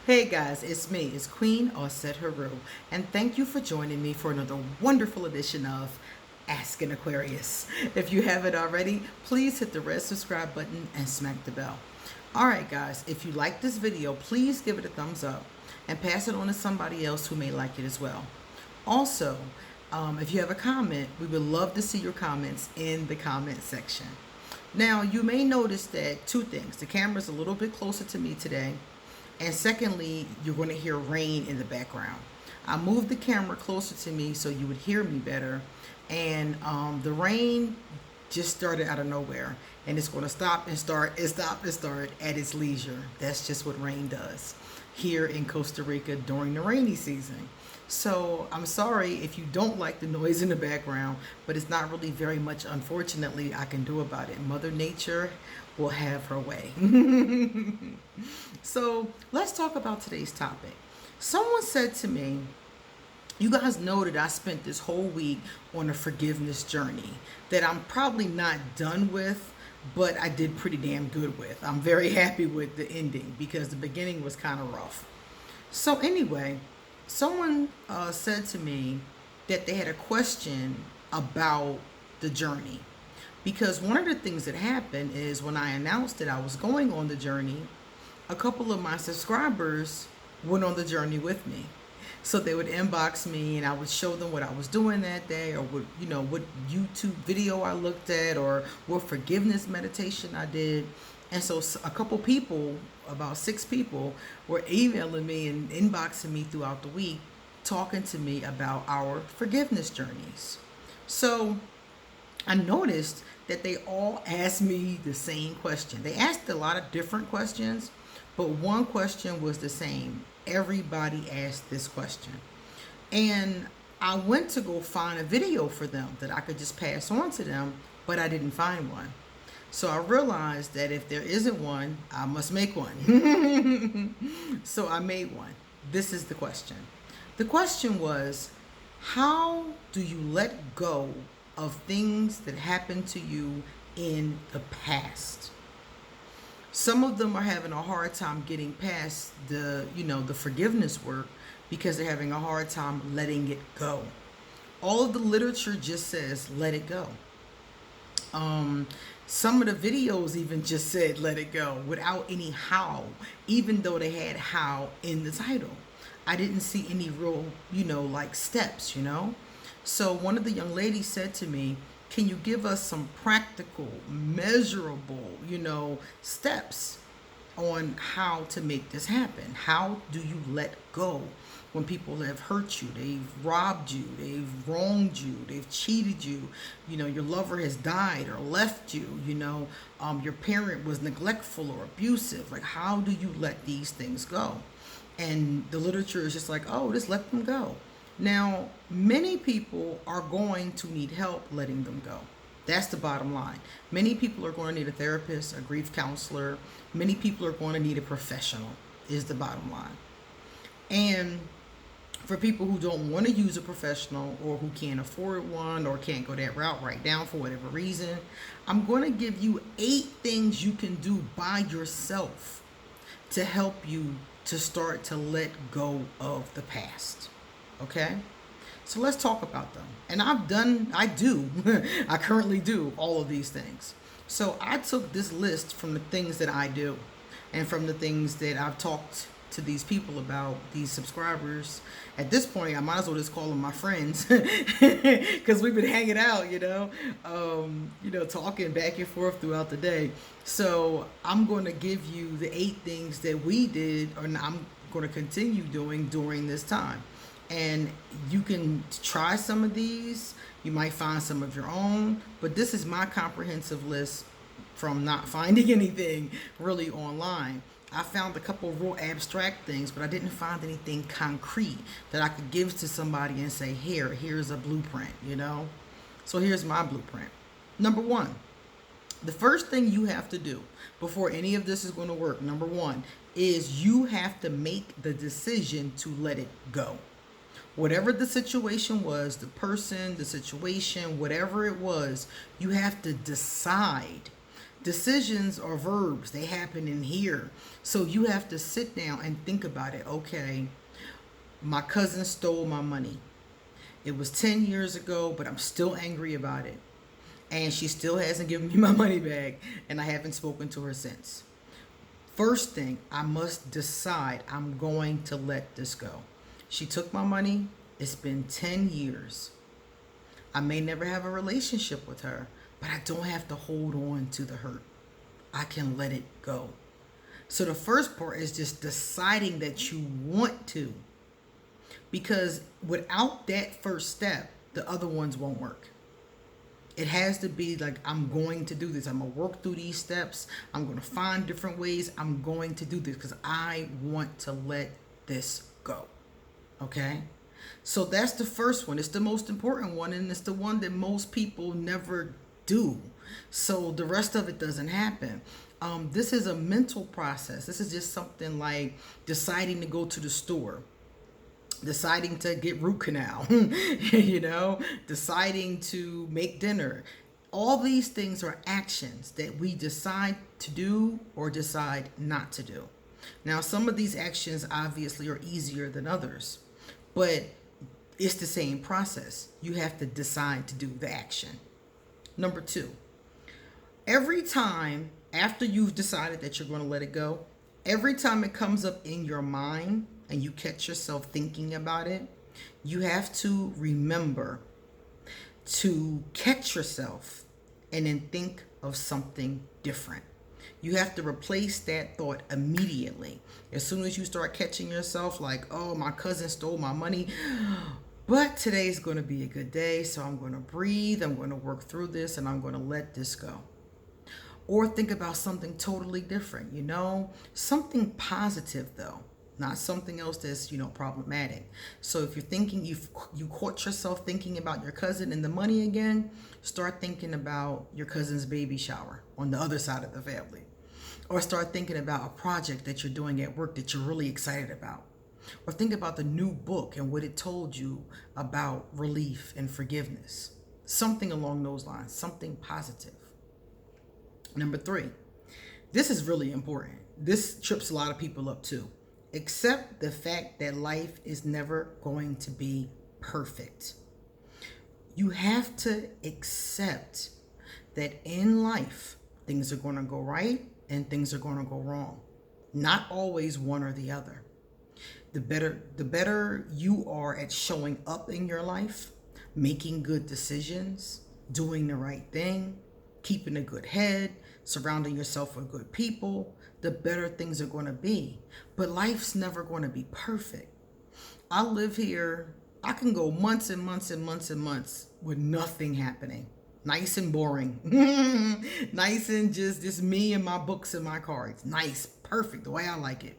Hey guys, it's me, it's Queen Osset Haru, and thank you for joining me for another wonderful edition of Ask an Aquarius. If you haven't already, please hit the red subscribe button and smack the bell. Alright guys, if you like this video, please give it a thumbs up and pass it on to somebody else who may like it as well. Also, if you have a comment, we would love to see your comments in the comment section. Now, you may notice that two things. The camera's a little bit closer to me today. And secondly, you're going to hear rain in the background. I moved the camera closer to me so you would hear me better. And the rain just started out of nowhere. And it's going to stop and start and stop and start at its leisure. That's just what rain does here in Costa Rica during the rainy season. So I'm sorry if you don't like the noise in the background, but it's not really very much, unfortunately, I can do about it. Mother Nature will have her way. So let's talk about today's topic. Someone said to me, you guys know that I spent this whole week on a forgiveness journey that I'm probably not done with, but I did pretty damn good with. I'm very happy with the ending because the beginning was kind of rough. So anyway, someone said to me that they had a question about the journey. Because one of the things that happened is when I announced that I was going on the journey, a couple of my subscribers went on the journey with me. So they would inbox me and I would show them what I was doing that day, or what YouTube video I looked at, or what forgiveness meditation I did. And so a couple people, about 6 people, were emailing me and inboxing me throughout the week, talking to me about our forgiveness journeys. So I noticed that they all asked me the same question. They asked a lot of different questions, but one question was the same. Everybody asked this question. And I went to go find a video for them that I could just pass on to them, but I didn't find one. So I realized that if there isn't one, I must make one. So I made one. This is the question. The question was, how do you let go of things that happened to you in the past? Some of them are having a hard time getting past the forgiveness work because they're having a hard time letting it go. All of the literature just says let it go. Some of the videos even just said let it go without any how, even though they had how in the title. I didn't see any real, like steps. So one of the young ladies said to me, can you give us some practical, measurable, steps on how to make this happen? How do you let go when people have hurt you, they've robbed you, they've wronged you, they've cheated you, your lover has died or left you, your parent was neglectful or abusive? Like, how do you let these things go? And the literature is just like, oh, just let them go. Now, many people are going to need help letting them go. That's the bottom line. Many people are going to need a therapist, a grief counselor. Many people are going to need a professional, is the bottom line. And for people who don't want to use a professional, or who can't afford one, or can't go that route right now for whatever reason, I'm going to give you 8 things you can do by yourself to help you to start to let go of the past. Okay? So let's talk about them. And I currently do all of these things. So I took this list from the things that I do, and from the things that I've talked to these people about, these subscribers. At this point, I might as well just call them my friends, because we've been hanging out, talking back and forth throughout the day. So I'm going to give you the 8 things that we did, or I'm going to continue doing during this time. And you can try some of these. You might find some of your own, but this is my comprehensive list from not finding anything really online. I found a couple of real abstract things, but I didn't find anything concrete that I could give to somebody and say, here's a blueprint, So here's my blueprint. Number 1, the first thing you have to do before any of this is going to work, number 1, is you have to make the decision to let it go. Whatever the situation was, the person, the situation, whatever it was, you have to decide Decisions are verbs, they happen in here. So you have to sit down and think about it. Okay, my cousin stole my money. It was 10 years ago, but I'm still angry about it. And she still hasn't given me my money back, and I haven't spoken to her since. First thing, I must decide I'm going to let this go. She took my money. It's been 10 years. I may never have a relationship with her, but I don't have to hold on to the hurt. I can let it go. So the first part is just deciding that you want to. Because without that first step, the other ones won't work. It has to be like, I'm going to do this. I'm going to work through these steps. I'm going to find different ways. I'm going to do this because I want to let this go. Okay? So that's the first one. It's the most important one, and it's the one that most people never do. So the rest of it doesn't happen. This is a mental process. This is just something like deciding to go to the store, deciding to get root canal, deciding to make dinner. All these things are actions that we decide to do or decide not to do. Now, some of these actions obviously are easier than others, but it's the same process. You have to decide to do the action. Number 2, every time after you've decided that you're going to let it go, every time it comes up in your mind and you catch yourself thinking about it, you have to remember to catch yourself and then think of something different. You have to replace that thought immediately. As soon as you start catching yourself like, oh, my cousin stole my money, but today's going to be a good day, so I'm going to breathe, I'm going to work through this, and I'm going to let this go. Or think about something totally different, something positive though, not something else that's, problematic. So if you're thinking, you caught yourself thinking about your cousin and the money again, start thinking about your cousin's baby shower on the other side of the family. Or start thinking about a project that you're doing at work that you're really excited about. Or think about the new book and what it told you about relief and forgiveness. Something along those lines, something positive. Number 3, this is really important. This trips a lot of people up too. Accept the fact that life is never going to be perfect. You have to accept that in life, things are going to go right and things are going to go wrong. Not always one or the other. The better you are at showing up in your life, making good decisions, doing the right thing, keeping a good head, surrounding yourself with good people, the better things are going to be. But life's never going to be perfect. I live here, I can go months and months and months and months with nothing happening. Nice and boring. Nice and just me and my books and my cards. Nice, perfect, the way I like it.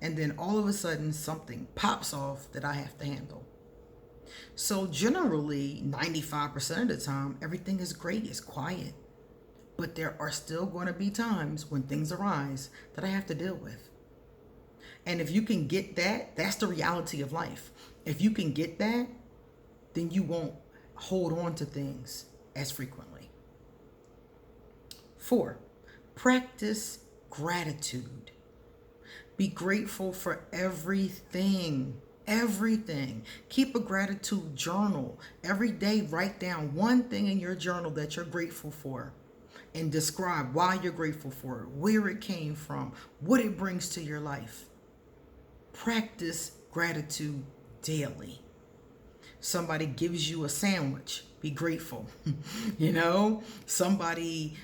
And then all of a sudden something pops off that I have to handle. So generally, 95% of the time, everything is great, it's quiet. But there are still going to be times when things arise that I have to deal with. And if you can get that, that's the reality of life. If you can get that, then you won't hold on to things as frequently. 4, practice gratitude. Be grateful for everything. Everything. Keep a gratitude journal. Every day, write down one thing in your journal that you're grateful for. And describe why you're grateful for it, where it came from, what it brings to your life. Practice gratitude daily. Somebody gives you a sandwich, be grateful. Somebody,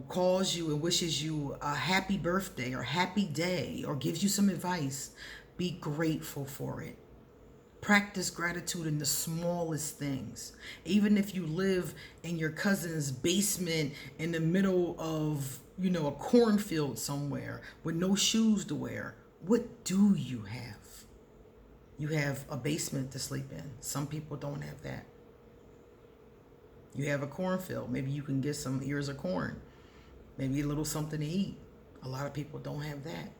calls you and wishes you a happy birthday or happy day or gives you some advice. Be grateful for it. Practice gratitude in the smallest things. Even if you live in your cousin's basement in the middle of, a cornfield somewhere with no shoes to wear, what do you have? You have a basement to sleep in. Some people don't have that. You have a cornfield. Maybe you can get some ears of corn. Maybe a little something to eat. A lot of people don't have that.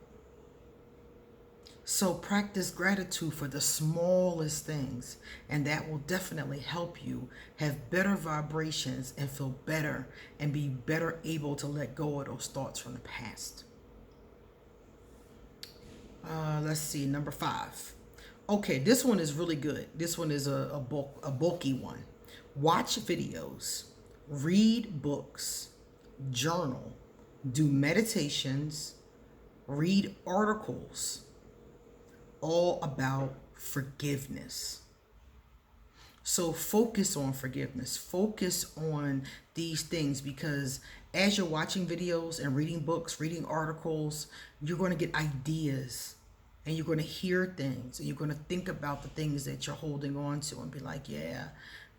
So practice gratitude for the smallest things, and that will definitely help you have better vibrations and feel better and be better able to let go of those thoughts from the past. Let's see, number 5. Okay, this one is really good. This one is a bulky one. Watch videos, read books, journal, do meditations, read articles, all about forgiveness. So focus on forgiveness. Focus on these things, because as you're watching videos and reading books, reading articles, you're going to get ideas and you're going to hear things and you're going to think about the things that you're holding on to and be like, yeah,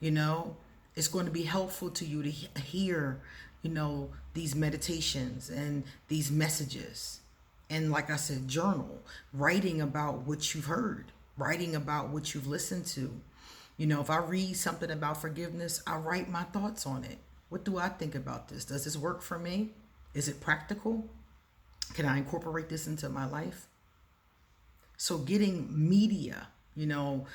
you know, it's going to be helpful to you to hear, you know, these meditations and these messages. And like I said, journal, writing about what you've heard, writing about what you've listened to. You know, if I read something about forgiveness, I write my thoughts on it. What do I think about this? Does this work for me? Is it practical? Can I incorporate this into my life? So getting media, you know,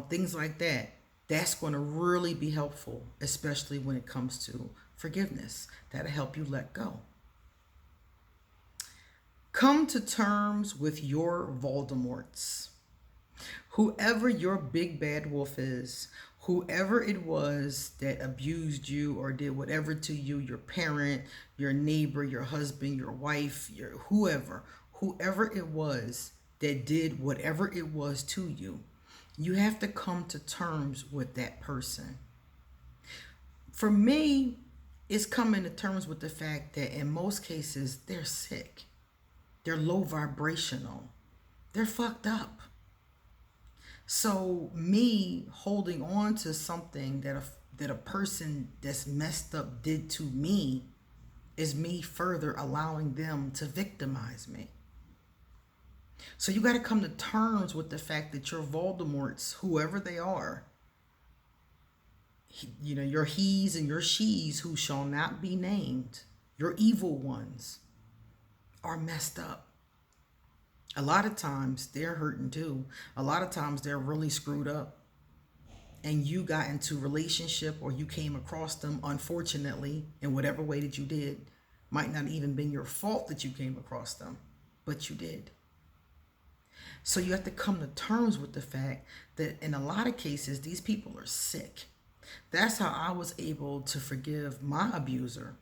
things like that, that's going to really be helpful, especially when it comes to forgiveness. That'll help you let go. Come to terms with your Voldemorts. Whoever your big bad wolf is, whoever it was that abused you or did whatever to you, your parent, your neighbor, your husband, your wife, your whoever it was that did whatever it was to you, you have to come to terms with that person. For me, it's coming to terms with the fact that in most cases, they're sick. They're low vibrational. They're fucked up. So me holding on to something that a person that's messed up did to me is me further allowing them to victimize me. So you got to come to terms with the fact that your Voldemorts, whoever they are, you know, your he's and your she's who shall not be named, your evil ones, are messed up. A lot of times they're hurting too. A lot of times they're really screwed up. And you got into relationship or you came across them, unfortunately, in whatever way that you did. Might not even been your fault that you came across them, but you did. So you have to come to terms with the fact that in a lot of cases, these people are sick. That's how I was able to forgive my abuser.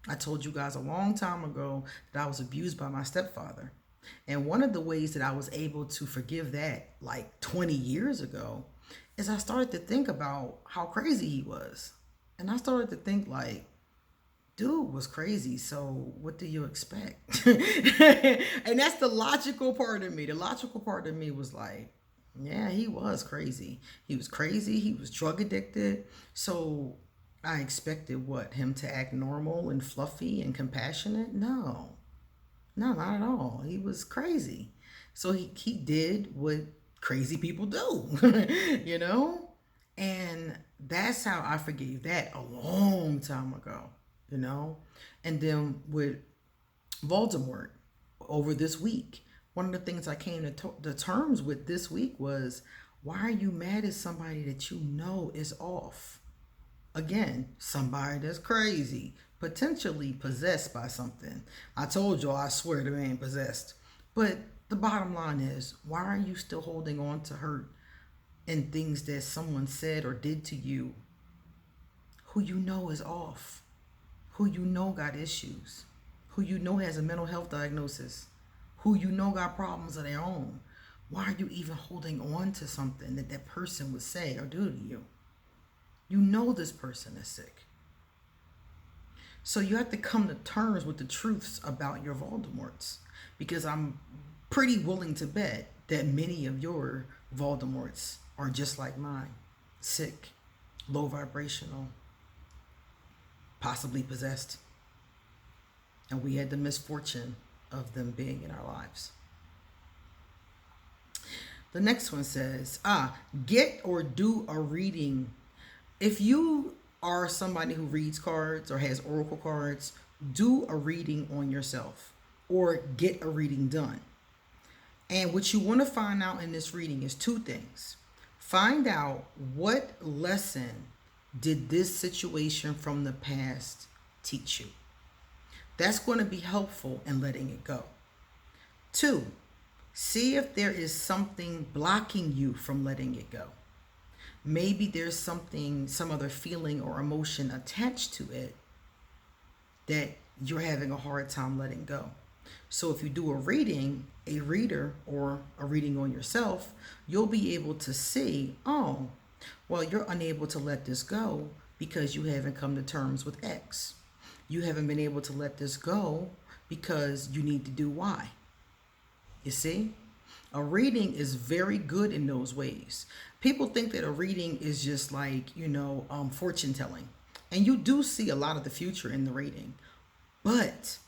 I told you guys a long time ago that I was abused by my stepfather. And one of the ways that I was able to forgive that like 20 years ago is I started to think about how crazy he was. And I started to think like, dude was crazy, so what do you expect? And that's the logical part of me. The logical part of me was like, yeah, he was crazy. He was crazy. He was drug addicted. So I expected what? Him to act normal and fluffy and compassionate? No, not at all. He was crazy. So he did what crazy people do, you know? And that's how I forgave that a long time ago, you know? And then with Voldemort over this week, one of the things I came to terms with this week was, why are you mad at somebody that you know is off? Again, somebody that's crazy, potentially possessed by something. I told y'all, I swear the man possessed. But the bottom line is, why are you still holding on to hurt and things that someone said or did to you who you know is off, who you know got issues, who you know has a mental health diagnosis, who you know got problems of their own? Why are you even holding on to something that that person would say or do to you? You know this person is sick. So you have to come to terms with the truths about your Voldemorts, because I'm pretty willing to bet that many of your Voldemorts are just like mine, sick, low vibrational, possibly possessed. And we had the misfortune of them being in our lives. The next one says, get or do a reading. If you are somebody who reads cards or has oracle cards, do a reading on yourself or get a reading done. And what you want to find out in this reading is two things. Find out what lesson did this situation from the past teach you. That's going to be helpful in letting it go. Two, see if there is something blocking you from letting it go. Maybe there's something, some other feeling or emotion attached to it that you're having a hard time letting go. So if you do a reader or a reading on yourself, you'll be able to see, oh, well, you're unable to let this go because you haven't come to terms with X. You haven't been able to let this go because you need to do Y. You see? A reading is very good in those ways. People think that a reading is just like, fortune telling. And you do see a lot of the future in the reading. But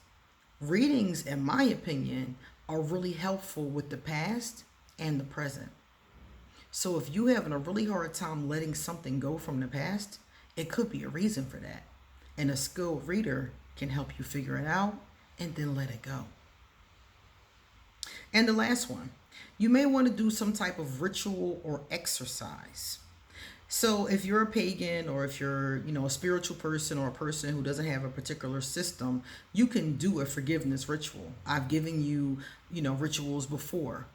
readings, in my opinion, are really helpful with the past and the present. So if you're having a really hard time letting something go from the past, it could be a reason for that. And a skilled reader can help you figure it out and then let it go. And the last one, you may want to do some type of ritual or exercise. So if you're a pagan or if you're, a spiritual person or a person who doesn't have a particular system, you can do a forgiveness ritual. I've given you, rituals before,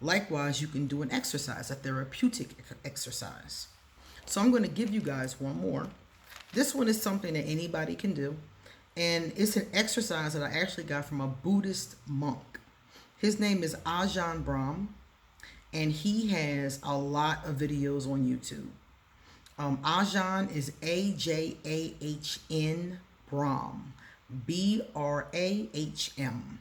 Likewise, you can do an exercise, a therapeutic exercise. So I'm going to give you guys one more. This one is something that anybody can do. And it's an exercise that I actually got from a Buddhist monk. His name is Ajahn Brahm, and he has a lot of videos on YouTube. Ajahn is Ajahn Brahm, Brahm.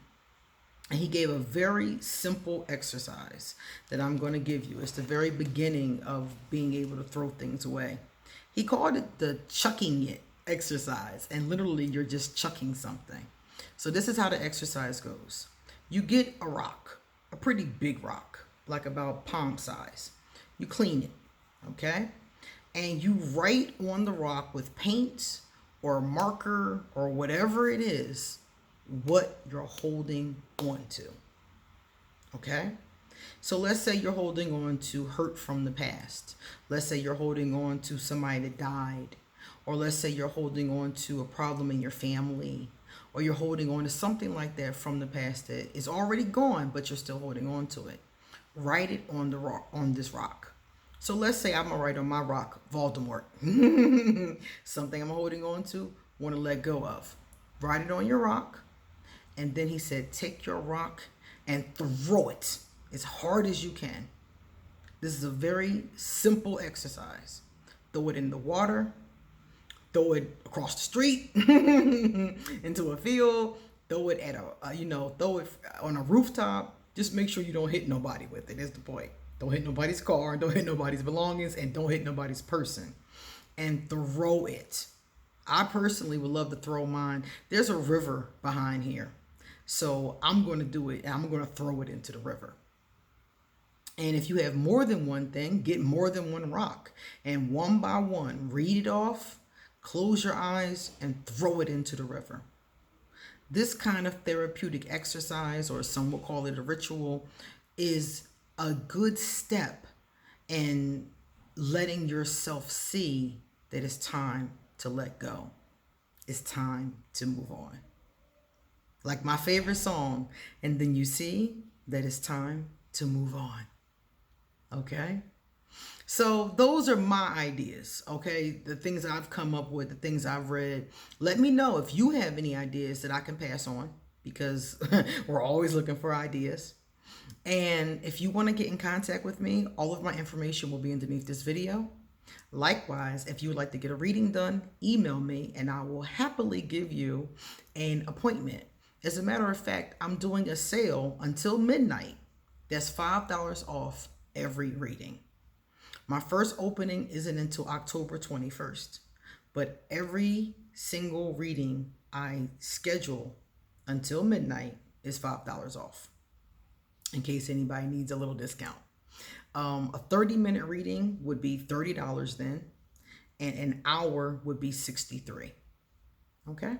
And he gave a very simple exercise that I'm going to give you. It's the very beginning of being able to throw things away. He called it the chucking it exercise, and literally you're just chucking something. So this is how the exercise goes. You get a rock, a pretty big rock, like about palm size. You clean it, okay? And you write on the rock with paint or a marker or whatever it is what you're holding on to, okay? So let's say you're holding on to hurt from the past. Let's say you're holding on to somebody that died. Or let's say you're holding on to a problem in your family, or you're holding on to something like that from the past that is already gone, but you're still holding on to it. Write it on the rock, on this rock. So let's say I'm gonna write on my rock, Voldemort. Something I'm holding on to, want to let go of. Write it on your rock. And then he said, take your rock and throw it as hard as you can. This is a very simple exercise. Throw it in the water. Throw it across the street into a field, throw it at throw it on a rooftop. Just make sure you don't hit nobody with it. Is the point. Don't hit nobody's car, don't hit nobody's belongings, and don't hit nobody's person. And throw it. I personally would love to throw mine. There's a river behind here. So I'm going to do it, and I'm going to throw it into the river. And if you have more than one thing, get more than one rock. And one by one, read it off. Close your eyes and throw it into the river. This kind of therapeutic exercise, or some will call it a ritual, is a good step in letting yourself see that it's time to let go. It's time to move on. Like my favorite song, and then you see that it's time to move on. Okay? So those are my ideas, okay? The things I've come up with, the things I've read. Let me know if you have any ideas that I can pass on, because we're always looking for ideas. And if you want to get in contact with me, all of my information will be underneath this video. Likewise, if you would like to get a reading done, email me and I will happily give you an appointment. As a matter of fact, I'm doing a sale until midnight. That's $5 off every reading. My first opening isn't until October 21st, but every single reading I schedule until midnight is $5 off, in case anybody needs a little discount. A 30-minute reading would be $30 then, and an hour would be $63. Okay?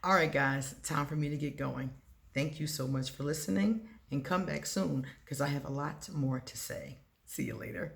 All right, guys, time for me to get going. Thank you so much for listening, and come back soon because I have a lot more to say. See you later.